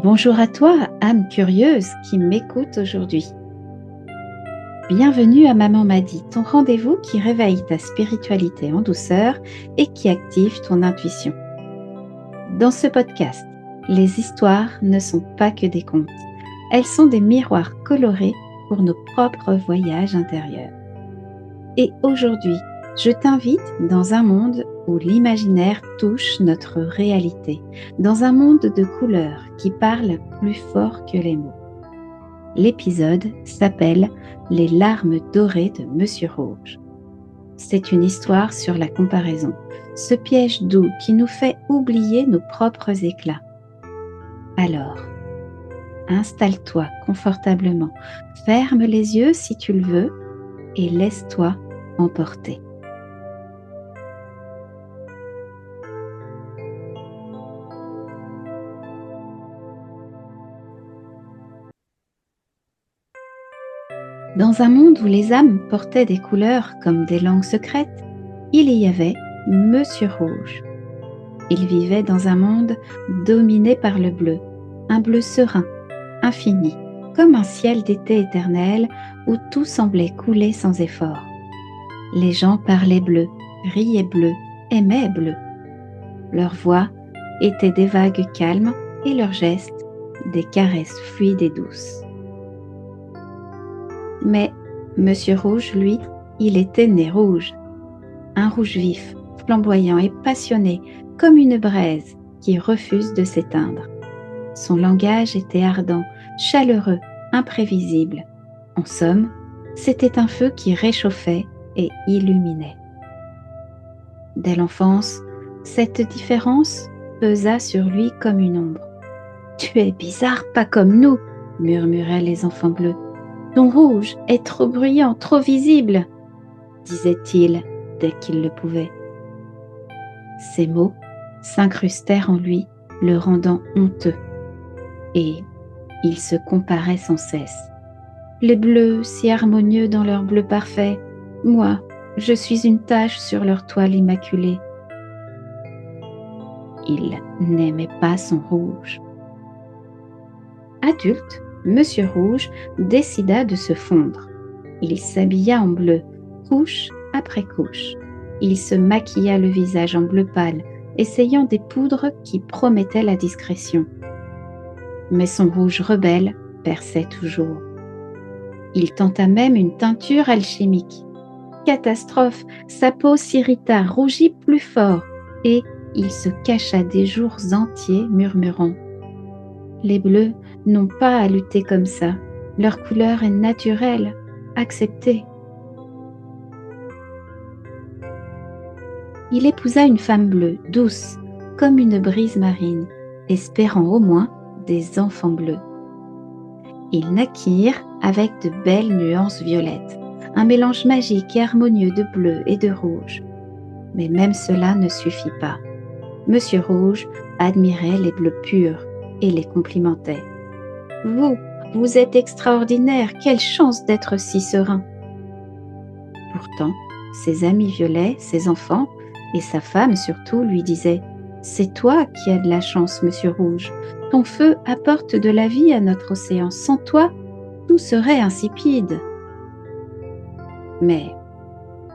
Bonjour à toi, âme curieuse qui m'écoute aujourd'hui. Bienvenue à Maman m'a dit, ton rendez-vous qui réveille ta spiritualité en douceur et qui active ton intuition. Dans ce podcast, les histoires ne sont pas que des contes. Elles sont des miroirs colorés pour nos propres voyages intérieurs. Et aujourd'hui, je t'invite dans un monde où l'imaginaire touche notre réalité, dans un monde de couleurs qui parle plus fort que les mots. L'épisode s'appelle « Les larmes dorées de Monsieur Rouge ». C'est une histoire sur la comparaison, ce piège doux qui nous fait oublier nos propres éclats. Alors, installe-toi confortablement, ferme les yeux si tu le veux et laisse-toi emporter. Dans un monde où les âmes portaient des couleurs comme des langues secrètes, il y avait Monsieur Rouge. Il vivait dans un monde dominé par le bleu, un bleu serein, infini, comme un ciel d'été éternel où tout semblait couler sans effort. Les gens parlaient bleu, riaient bleu, aimaient bleu. Leurs voix étaient des vagues calmes et leurs gestes des caresses fluides et douces. Mais Monsieur Rouge, lui, il était né rouge. Un rouge vif, flamboyant et passionné, comme une braise qui refuse de s'éteindre. Son langage était ardent, chaleureux, imprévisible. En somme, c'était un feu qui réchauffait et illuminait. Dès l'enfance, cette différence pesa sur lui comme une ombre. « Tu es bizarre, pas comme nous !» murmuraient les enfants bleus. « Ton rouge est trop bruyant, trop visible !» disait-il dès qu'il le pouvait. Ces mots s'incrustèrent en lui, le rendant honteux. Et il se comparait sans cesse. Les bleus, si harmonieux dans leur bleu parfait, moi, je suis une tache sur leur toile immaculée. Il n'aimait pas son rouge. Adulte, Monsieur Rouge décida de se fondre. Il s'habilla en bleu, couche après couche. Il se maquilla le visage en bleu pâle, essayant des poudres qui promettaient la discrétion. Mais son rouge rebelle perçait toujours. Il tenta même une teinture alchimique. Catastrophe, sa peau s'irrita, rougit plus fort, et il se cacha des jours entiers murmurant « Les bleus n'ont pas à lutter comme ça, leur couleur est naturelle, acceptée. » Il épousa une femme bleue, douce, comme une brise marine, espérant au moins des enfants bleus. Ils naquirent avec de belles nuances violettes, un mélange magique et harmonieux de bleu et de rouge. Mais même cela ne suffit pas. Monsieur Rouge admirait les bleus purs et les complimentait. « Vous êtes extraordinaire, quelle chance d'être si serein !» Pourtant, ses amis violets, ses enfants, et sa femme surtout lui disaient « C'est toi qui as de la chance, Monsieur Rouge. Ton feu apporte de la vie à notre océan. Sans toi, tout serait insipide. » Mais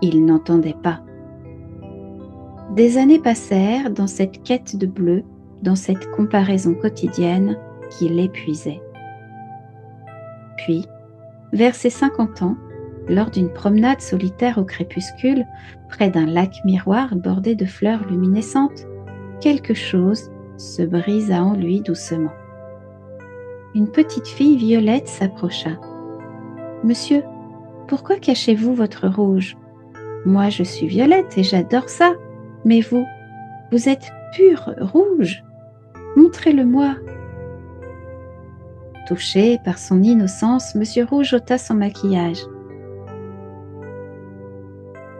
il n'entendait pas. Des années passèrent dans cette quête de bleu, dans cette comparaison quotidienne qui l'épuisait. Puis, vers ses 50 ans, lors d'une promenade solitaire au crépuscule, près d'un lac miroir bordé de fleurs luminescentes, quelque chose se brisa en lui doucement. Une petite fille violette s'approcha. « Monsieur, pourquoi cachez-vous votre rouge? Moi, je suis violette et j'adore ça. Mais vous êtes pur rouge. Montrez-le-moi. » Touché par son innocence, Monsieur Rouge ôta son maquillage.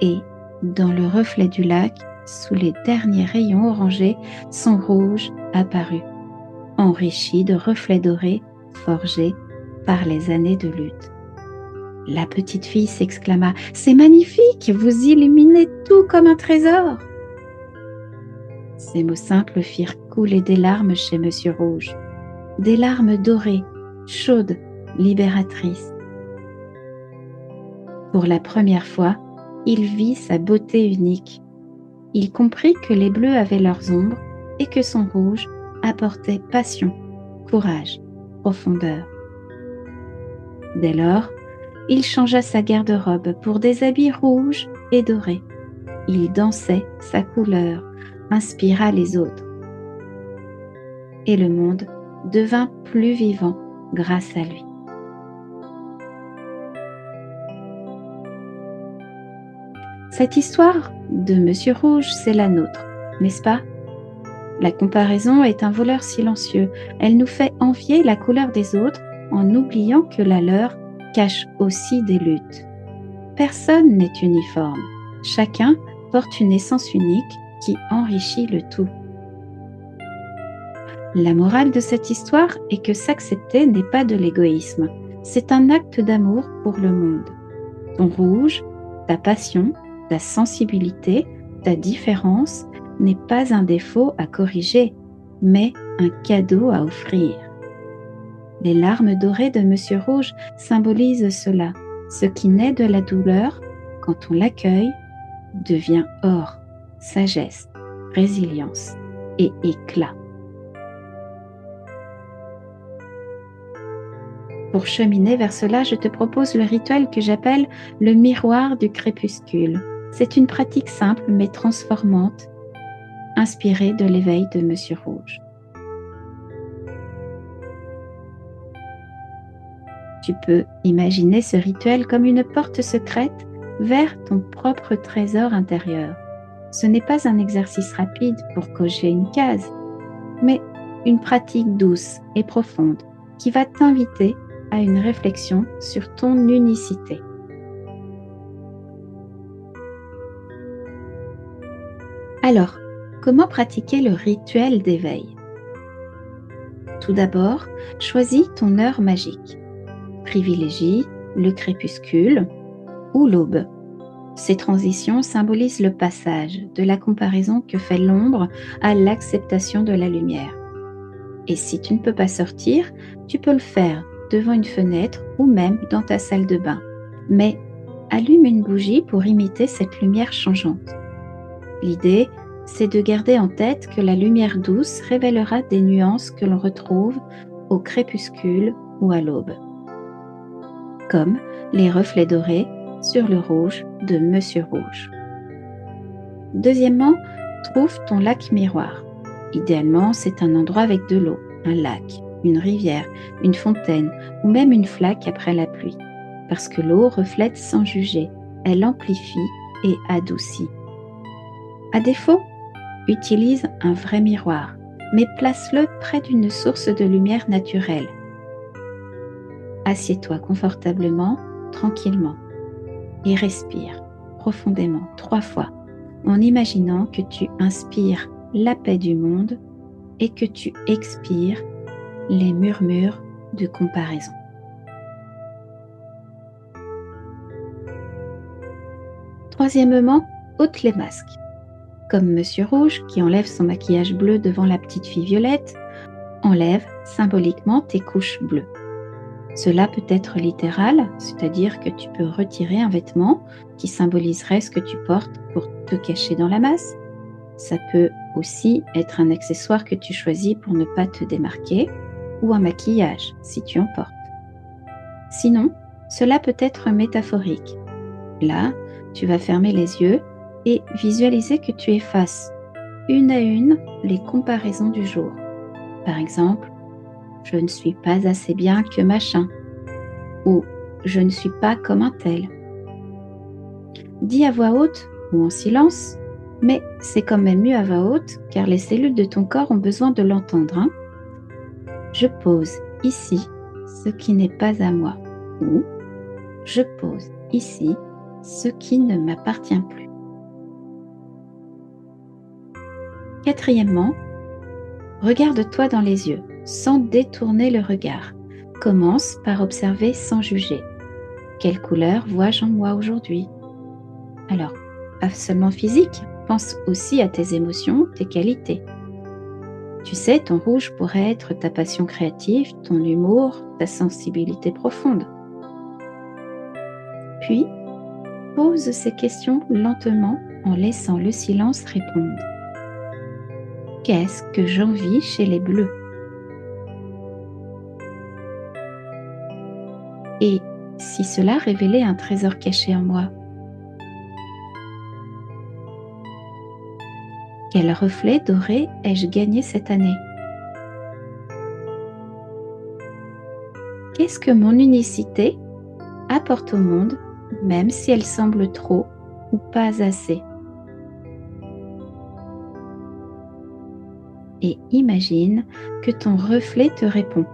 Et, dans le reflet du lac, sous les derniers rayons orangés, son rouge apparut, enrichi de reflets dorés forgés par les années de lutte. La petite fille s'exclama « C'est magnifique, vous illuminez tout comme un trésor !» Ces mots simples firent couler des larmes chez Monsieur Rouge. des larmes dorées, chaudes, libératrices. Pour la première fois, il vit sa beauté unique. Il comprit que les bleus avaient leurs ombres et que son rouge apportait passion, courage, profondeur. Dès lors, il changea sa garde-robe pour des habits rouges et dorés. Il dansait sa couleur, inspira les autres. Et le monde devint plus vivant grâce à lui. Cette histoire de Monsieur Rouge, c'est la nôtre, n'est-ce pas? La comparaison est un voleur silencieux. Elle nous fait envier la couleur des autres en oubliant que la leur cache aussi des luttes. Personne n'est uniforme. Chacun porte une essence unique qui enrichit le tout. La morale de cette histoire est que s'accepter n'est pas de l'égoïsme. C'est un acte d'amour pour le monde. Ton rouge, ta passion, ta sensibilité, ta différence n'est pas un défaut à corriger, mais un cadeau à offrir. Les larmes dorées de Monsieur Rouge symbolisent cela. Ce qui naît de la douleur, quand on l'accueille, devient or, sagesse, résilience et éclat. Pour cheminer vers cela, je te propose le rituel que j'appelle le miroir du crépuscule. C'est une pratique simple mais transformante, inspirée de l'éveil de Monsieur Rouge. Tu peux imaginer ce rituel comme une porte secrète vers ton propre trésor intérieur. Ce n'est pas un exercice rapide pour cocher une case, mais une pratique douce et profonde qui va t'inviter à une réflexion sur ton unicité. Alors, comment pratiquer le rituel d'éveil? Tout d'abord, choisis ton heure magique. Privilégie le crépuscule ou l'aube. Ces transitions symbolisent le passage de la comparaison que fait l'ombre à l'acceptation de la lumière. Et si tu ne peux pas sortir, tu peux le faire devant une fenêtre ou même dans ta salle de bain. Mais allume une bougie pour imiter cette lumière changeante. L'idée, c'est de garder en tête que la lumière douce révélera des nuances que l'on retrouve au crépuscule ou à l'aube, comme les reflets dorés sur le rouge de Monsieur Rouge. Deuxièmement, trouve ton lac miroir. Idéalement, c'est un endroit avec de l'eau, un lac, une rivière, une fontaine ou même une flaque après la pluie, parce que l'eau reflète sans juger, elle amplifie et adoucit. À défaut, utilise un vrai miroir, mais place-le près d'une source de lumière naturelle. Assieds-toi confortablement, tranquillement, et respire profondément 3 fois, en imaginant que tu inspires la paix du monde et que tu expires les murmures de comparaison. Troisièmement, ôte les masques. Comme Monsieur Rouge qui enlève son maquillage bleu devant la petite fille Violette, enlève symboliquement tes couches bleues. Cela peut être littéral, c'est-à-dire que tu peux retirer un vêtement qui symboliserait ce que tu portes pour te cacher dans la masse. Ça peut aussi être un accessoire que tu choisis pour ne pas te démarquer, ou un maquillage si tu en portes. Sinon, cela peut être métaphorique. Là, tu vas fermer les yeux et visualiser que tu effaces une à une les comparaisons du jour. Par exemple, je ne suis pas assez bien que machin, ou je ne suis pas comme un tel. Dis à voix haute ou en silence, mais c'est quand même mieux à voix haute car les cellules de ton corps ont besoin de l'entendre. Je pose ici ce qui n'est pas à moi, ou je pose ici ce qui ne m'appartient plus. Quatrièmement, regarde-toi dans les yeux, sans détourner le regard. Commence par observer sans juger. Quelle couleur vois-je en moi aujourd'hui? Alors, pas seulement physique, pense aussi à tes émotions, tes qualités. Tu sais, ton rouge pourrait être ta passion créative, ton humour, ta sensibilité profonde. Puis, pose ces questions lentement en laissant le silence répondre. Qu'est-ce que j'envie chez les bleus? Et si cela révélait un trésor caché en moi? Quel reflet doré ai-je gagné cette année? Qu'est-ce que mon unicité apporte au monde, même si elle semble trop ou pas assez? Et imagine que ton reflet te répond,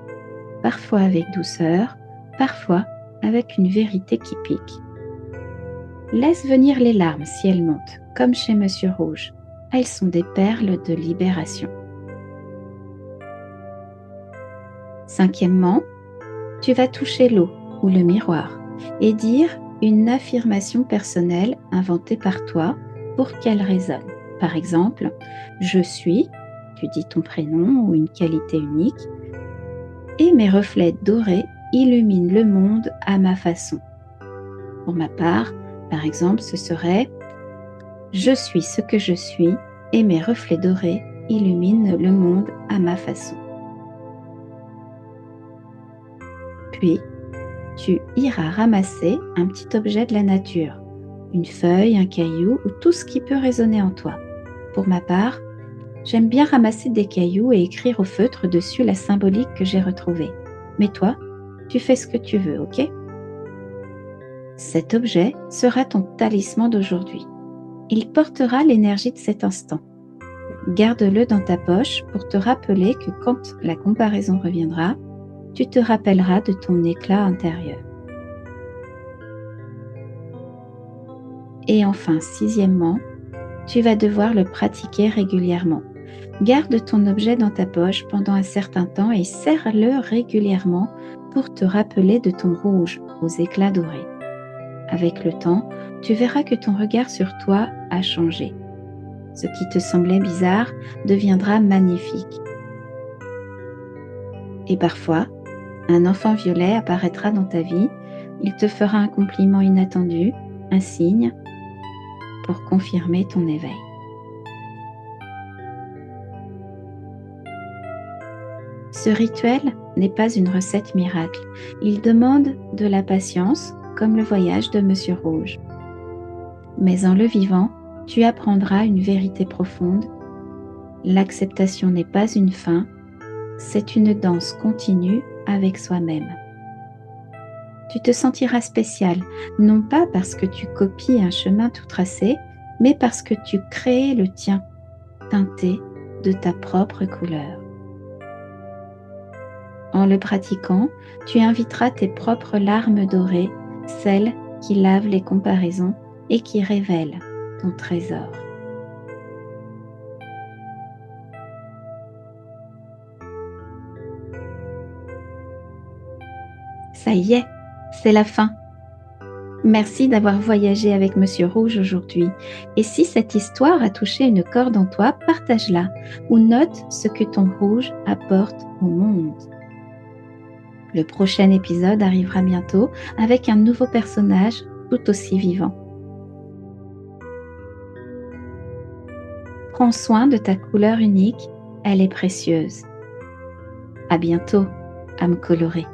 parfois avec douceur, parfois avec une vérité qui pique. Laisse venir les larmes si elles montent, comme chez Monsieur Rouge. Elles sont des perles de libération. Cinquièmement, tu vas toucher l'eau ou le miroir et dire une affirmation personnelle inventée par toi pour qu'elle résonne. Par exemple, je suis, tu dis ton prénom ou une qualité unique, et mes reflets dorés illuminent le monde à ma façon. Pour ma part, par exemple, ce serait je suis ce que je suis et mes reflets dorés illuminent le monde à ma façon. Puis, tu iras ramasser un petit objet de la nature, une feuille, un caillou ou tout ce qui peut résonner en toi. Pour ma part, j'aime bien ramasser des cailloux et écrire au feutre dessus la symbolique que j'ai retrouvée. Mais toi, tu fais ce que tu veux, ok? Cet objet sera ton talisman d'aujourd'hui. Il portera l'énergie de cet instant. Garde-le dans ta poche pour te rappeler que quand la comparaison reviendra, tu te rappelleras de ton éclat intérieur. Et enfin, sixièmement, tu vas devoir le pratiquer régulièrement. Garde ton objet dans ta poche pendant un certain temps et serre-le régulièrement pour te rappeler de ton rouge aux éclats dorés. Avec le temps, tu verras que ton regard sur toi a changé. Ce qui te semblait bizarre deviendra magnifique. Et parfois, un enfant violet apparaîtra dans ta vie. Il te fera un compliment inattendu, un signe pour confirmer ton éveil. Ce rituel n'est pas une recette miracle. Il demande de la patience, comme le voyage de Monsieur Rouge. Mais en le vivant, tu apprendras une vérité profonde. L'acceptation n'est pas une fin, c'est une danse continue avec soi-même. Tu te sentiras spécial, non pas parce que tu copies un chemin tout tracé, mais parce que tu crées le tien, teinté de ta propre couleur. En le pratiquant, tu inviteras tes propres larmes dorées, celles qui lavent les comparaisons et qui révèlent ton trésor. Ça y est, c'est la fin. Merci d'avoir voyagé avec Monsieur Rouge aujourd'hui. Et si cette histoire a touché une corde en toi, partage-la ou note ce que ton rouge apporte au monde. Le prochain épisode arrivera bientôt avec un nouveau personnage tout aussi vivant. Prends soin de ta couleur unique, elle est précieuse. À bientôt, âme colorée.